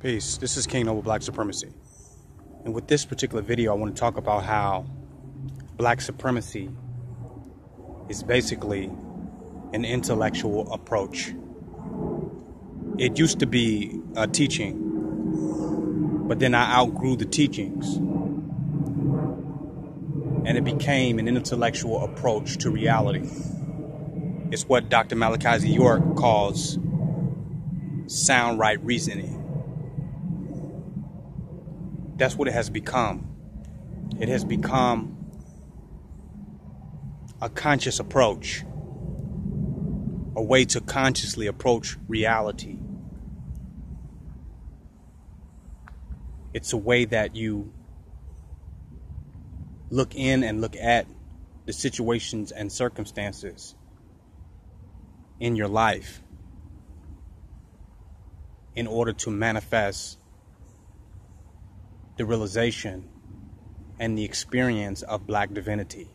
Peace. This is King Noble Black Supremacy. And with this particular video, I want to talk about how Black Supremacy is basically an intellectual approach. It used to be a teaching, but then I outgrew the teachings. And it became an intellectual approach to reality. It's what Dr. Malachi York calls sound right reasoning. That's what it has become. It has become a conscious approach, a way to consciously approach reality. It's a way that you look in and look at the situations and circumstances in your life in order to manifest the realization and the experience of Black divinity.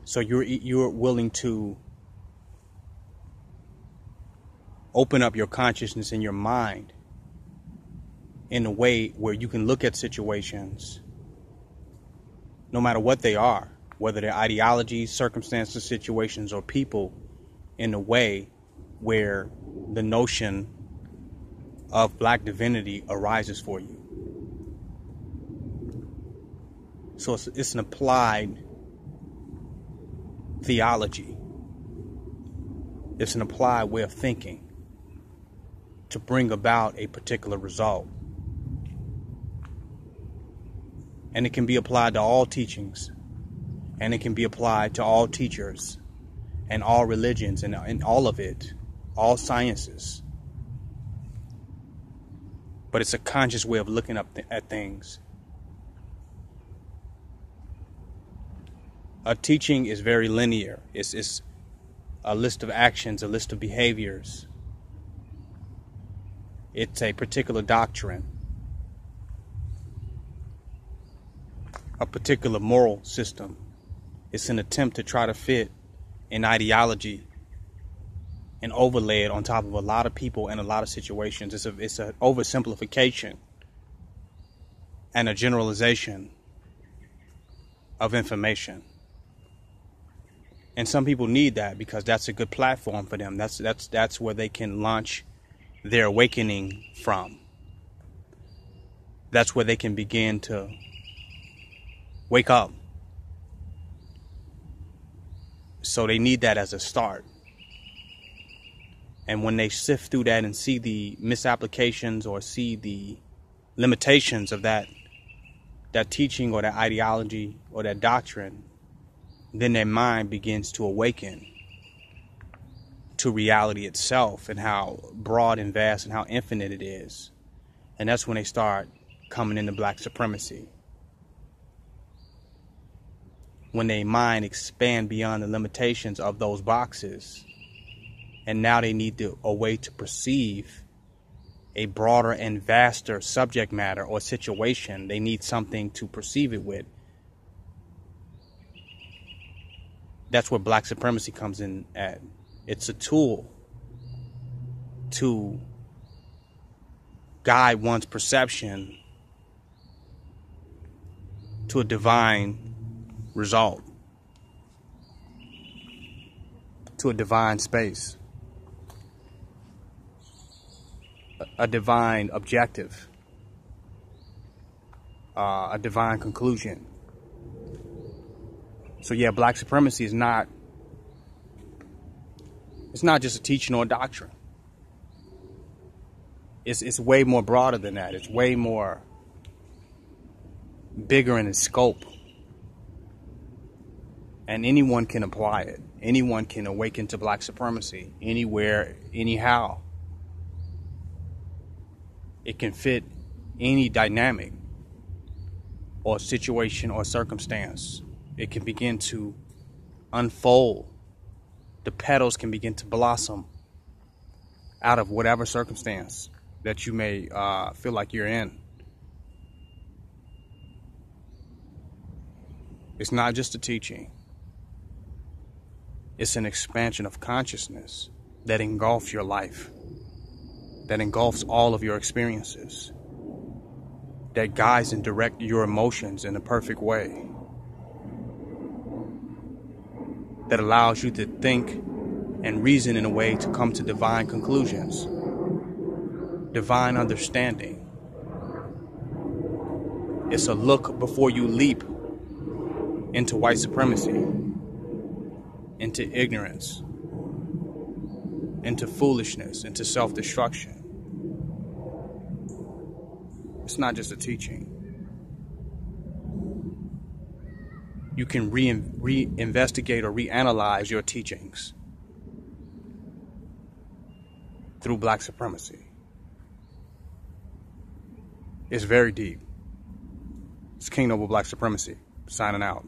So you're willing to open up your consciousness and your mind in a way where you can look at situations, no matter what they are, whether they're ideologies, circumstances, situations, or people, in a way where the notion of Black divinity arises for you. So it's an applied theology. It's an applied way of thinking to bring about a particular result. And it can be applied to all teachings, and it can be applied to all teachers and all religions and all of it, all sciences. But it's a conscious way of looking at things. A teaching is very linear. It's a list of actions, a list of behaviors. It's a particular doctrine, a particular moral system. It's an attempt to try to fit an ideology and overlay it on top of a lot of people and a lot of situations. It's an oversimplification and a generalization of information. And some people need that because that's a good platform for them. That's where they can launch their awakening from. That's where they can begin to wake up. So they need that as a start. And when they sift through that and see the misapplications or see the limitations of that teaching or that ideology or that doctrine, then their mind begins to awaken to reality itself and how broad and vast and how infinite it is. And that's when they start coming into Black supremacy. When their mind expand beyond the limitations of those boxes. And now they need a way to perceive a broader and vaster subject matter or situation. They need something to perceive it with. That's where Black supremacy comes in at. It's a tool to guide one's perception to a divine result, to a divine space. A divine objective, a divine conclusion. So yeah, Black supremacy is not, it's not just a teaching or a doctrine. It's way more broader than that. It's way more bigger in its scope. And anyone can apply it. Anyone can awaken to Black supremacy anywhere, anyhow. It can fit any dynamic or situation or circumstance. It can begin to unfold. The petals can begin to blossom out of whatever circumstance that you may feel like you're in. It's not just a teaching. It's an expansion of consciousness that engulfs your life, that engulfs all of your experiences, that guides and directs your emotions in a perfect way, that allows you to think and reason in a way to come to divine conclusions, divine understanding. It's a look before you leap into white supremacy, into ignorance, into foolishness, into self-destruction. It's not just a teaching. You can reinvestigate or reanalyze your teachings through Black supremacy. It's very deep. It's King Noble Black Supremacy, signing out.